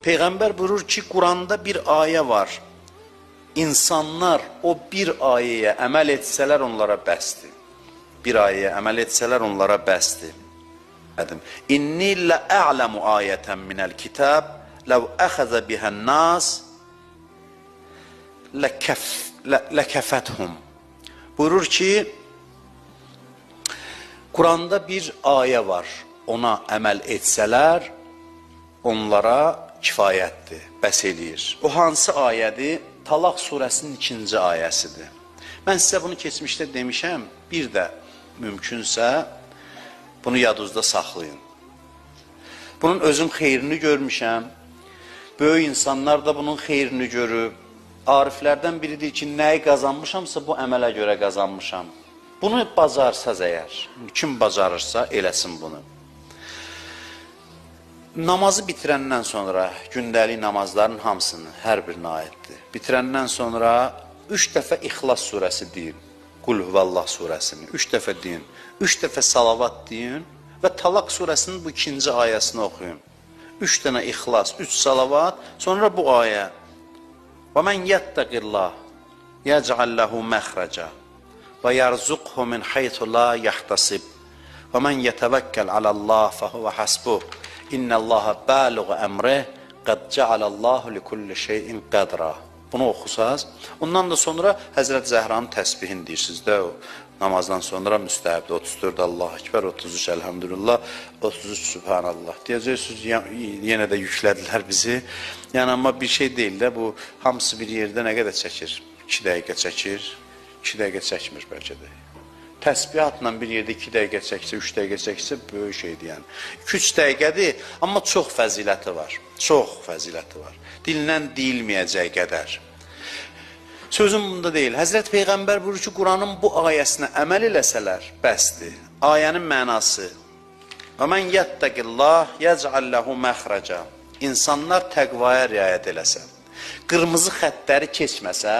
Peyğəmbər buyurur ki, Quranda bir ayə var. İnsanlar o bir ayəyə əməl etsələr onlara bəsdir. Bir ayəyə əməl etsələr onlara bəsdir. İnni lə'ələmu ayətən minəl kitab ləv əxəzə bihən nas ləkəfəthum. Buyurur ki, Quranda bir ayə var. Ona əməl etsələr onlara kifayətdir, bəs eləyir. O hansı ayədir? Talaq surəsinin 2-ci ayəsidir. Mən sizə bunu keçmişdə demişəm, bir də mümkünsə bunu yadınızda saxlayın. Bunun özüm xeyrini görmüşəm, böyük insanlar da bunun xeyrini görüb. Ariflərdən biridir ki, nəyi qazanmışamsa bu əmələ görə qazanmışam. Bunu bacarsaz əgər, kim bacarırsa eləsin bunu. Namazı bitirəndən sonra, gündəlik namazların hamısını, hər birinə aiddir. Bitirəndən sonra 3 dəfə İxlas surəsi deyin, Qul Huvallah surəsini, 3 dəfə deyin, 3 dəfə salavat deyin və Talaq surəsinin bu 2-ci ayəsini oxuyun. 3 dənə İxlas, 3 salavat, sonra bu ayə. وَمَنْ يَتَّقِ اللّٰهِ يَجْعَلْ لَهُ مَخْرَجًا وَيَرْزُقْهُ مِنْ حَيْثُ لَا يَحْتَسِبْ وَمَنْ يَتَوَكَّلْ عَلَى اللّٰهِ فَهُوَ حَسْبُهُ إِنَّ اللّٰهَ بَالِغُ أَمْرِهِ قَدْ جَعَلَ اللّٰهُ لِكُلِّ شَيْءٍ قَدْرًا. Bunu oxusaz. Ondan da sonra Həzrət Zəhranın təsbihini deyirsiniz də o. Namazdan sonra müstəhəbdir. 34 Allah-u Ekber, 33 Elhamdülillah, 33 Sübhanallah. Deyəcəksiniz, yenə də yüklədilər bizi. Yəni, amma bir şey deyil də, bu hamısı bir yerdə nə qədər çəkir? 2 dəqiqə çəkir, 2 dəqiqə çəkmir bəlkə də. Təsbihatla bir yerdə 2 dəqiqə çəksə, 3 dəqiqə çəksə, böyük şeydir yəni. 2-3 dəqiqədir, amma çox fəziləti var. Çox fəziləti var. Dillə deyilməyəcək qədər. Sözüm bunda deyil. Həzrət Peyğəmbər buyurur ki, Quranın bu ayəsinə əməl eləsələr, bəsdir. Ayənin mənası. Və mən yəttəqillah yəcəl ləhu məxrəcə. İnsanlar təqvaya riayət eləsə, qırmızı xəttləri keçməsə,